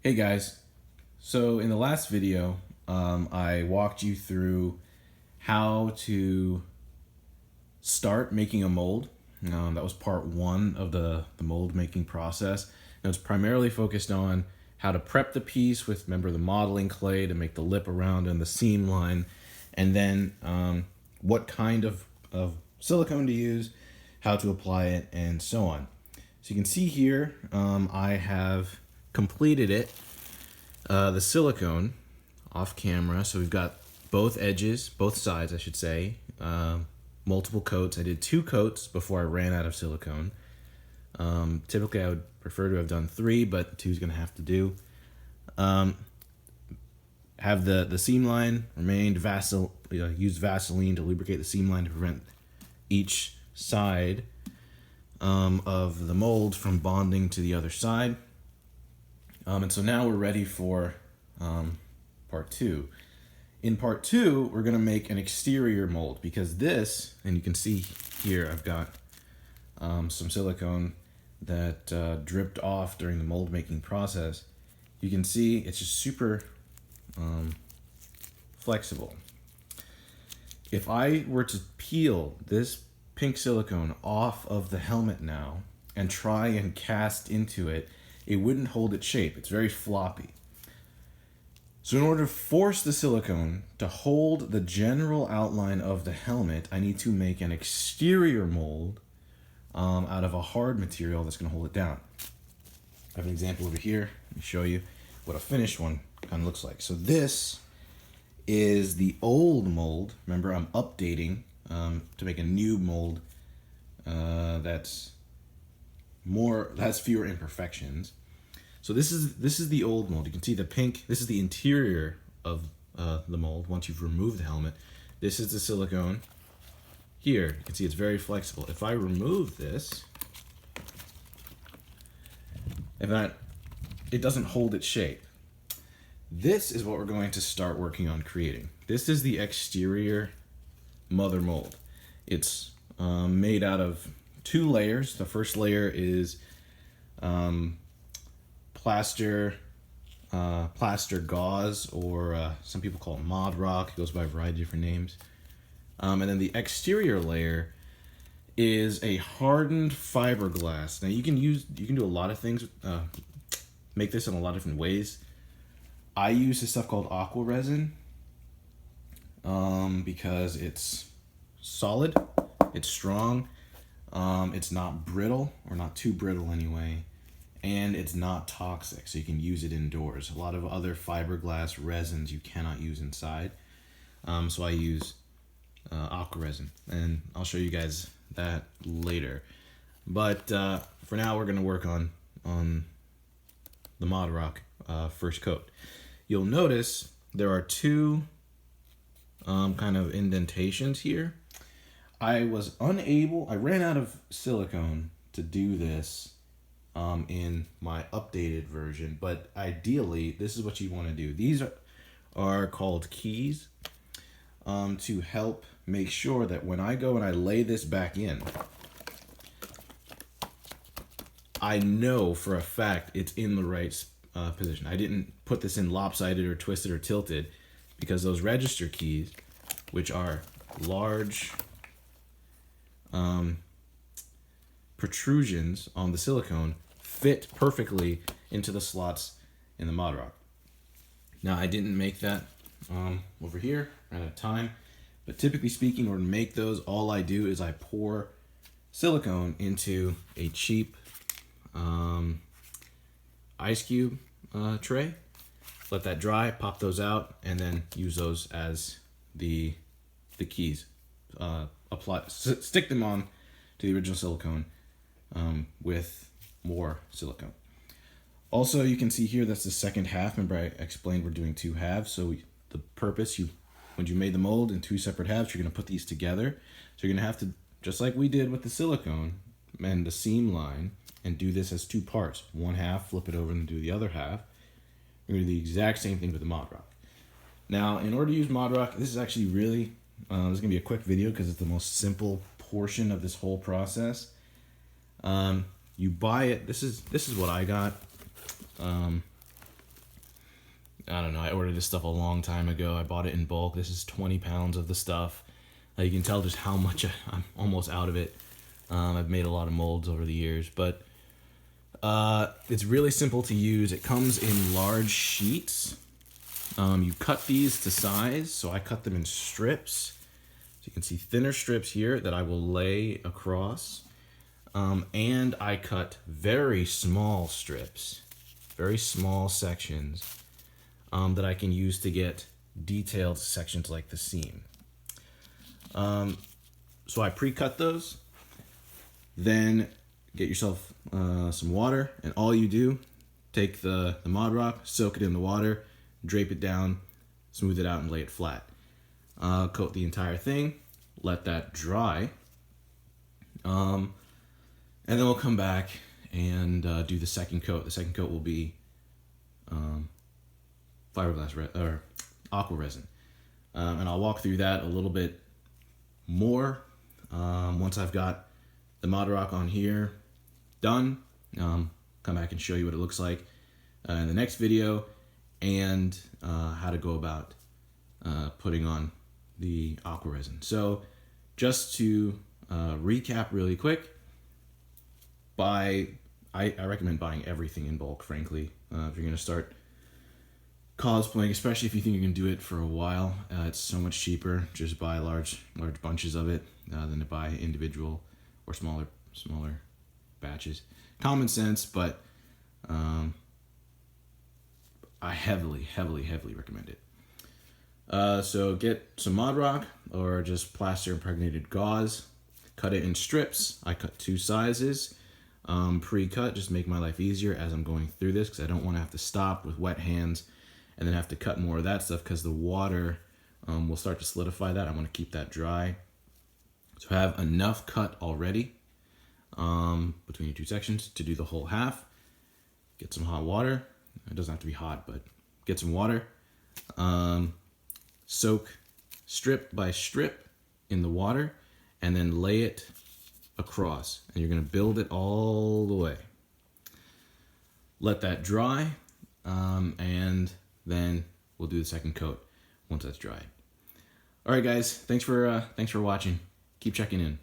Hey guys, so in the last video, I walked you through how to start making a mold. That was part one of the mold making process. And it's primarily focused on how to prep the piece with, remember, the modeling clay to make the lip around and the seam line, and then what kind of silicone to use, how to apply it, and so on. So you can see here, I have completed it. The silicone off camera. So we've got both edges, both sides, I should say, multiple coats. I did 2 coats before I ran out of silicone. Typically, I would prefer to have done 3, but 2 is going to have to do. Have the seam line remained, use Vaseline to lubricate the seam line to prevent each side of the mold from bonding to the other side. And so now we're ready for part 2. In part 2, we're going to make an exterior mold because this, and you can see here, I've got some silicone that dripped off during the mold making process. You can see it's just super flexible. If I were to peel this pink silicone off of the helmet now and try and cast into it, it wouldn't hold its shape. It's very floppy. So in order to force the silicone to hold the general outline of the helmet, I need to make an exterior mold out of a hard material that's going to hold it down. I have an example over here. Let me show you what a finished one kind of looks like. So this is the old mold. Remember, I'm updating to make a new mold has fewer imperfections. So this is the old mold. You can see the pink. This is the interior of the mold once you've removed the helmet. This is the silicone. Here, you can see it's very flexible. If I remove this, it doesn't hold its shape. This is what we're going to start working on creating. This is the exterior mother mold. It's made out of 2 layers. The first layer is plaster gauze, or some people call it Modroc. It goes by a variety of different names. And then the exterior layer is a hardened fiberglass. Now you can do a lot of things, make this in a lot of different ways. I use this stuff called aqua resin because it's solid, it's strong, it's not brittle, or not too brittle anyway, and it's not toxic, so you can use it indoors. A lot of other fiberglass resins you cannot use inside, so I use aqua resin, and I'll show you guys that later. But for now, we're going to work on the Modroc first coat. You'll notice there are 2 kind of indentations here. I ran out of silicone to do this in my updated version, but ideally this is what you want to do. These are called keys to help make sure that when I go and I lay this back in, I know for a fact it's in the right position. I didn't put this in lopsided or twisted or tilted, because those register keys, which are large protrusions on the silicone, fit perfectly into the slots in the Modroc. Now, I didn't make that over here, ran out of time, but typically speaking, in order to make those, all I do is I pour silicone into a cheap ice cube tray, let that dry, pop those out, and then use those as the keys. Stick them on to the original silicone with more silicone. Also, you can see here that's the second half. Remember, I explained we're doing 2 halves. So the purpose, when you made the mold in 2 separate halves, you're going to put these together. So you're going to have to, just like we did with the silicone and the seam line, and do this as 2 parts. 1 half, flip it over, and do the other half. We're going to do the exact same thing with the Modroc. Now, in order to use Modroc, this is actually really, this is going to be a quick video because it's the most simple portion of this whole process. You buy it. This is what I got. I don't know, I ordered this stuff a long time ago. I bought it in bulk. This is 20 pounds of the stuff. You can tell just how much I'm almost out of it. I've made a lot of molds over the years, but it's really simple to use. It comes in large sheets. You cut these to size, so I cut them in strips. So you can see thinner strips here that I will lay across. And I cut very small strips, very small sections that I can use to get detailed sections like the seam. So I pre-cut those. Then get yourself some water, and all you do, take the Modroc, soak it in the water, drape it down, smooth it out, and lay it flat. Coat the entire thing, let that dry, and then we'll come back and do the second coat. The second coat will be or aqua resin, and I'll walk through that a little bit more once I've got the Modroc on here done. Come back and show you what it looks like in the next video, and how to go about putting on the aqua resin. So just to recap really quick, I recommend buying everything in bulk, frankly. If you're going to start cosplaying, especially if you think you can do it for a while, it's so much cheaper. Just buy large bunches of it than to buy individual or smaller batches. Common sense, but I heavily recommend it. So get some Modroc or just plaster impregnated gauze. Cut it in strips. I cut 2 sizes. Pre-cut, just make my life easier as I'm going through this, because I don't want to have to stop with wet hands and then have to cut more of that stuff, because the water will start to solidify that. I want to keep that dry. So have enough cut already between your 2 sections to do the whole half. Get some hot water. It doesn't have to be hot, but get some water. Soak strip by strip in the water, and then lay it across, and you're going to build it all the way. Let that dry, and then we'll do the second coat once that's dry. All right, guys, thanks for watching. Keep checking in.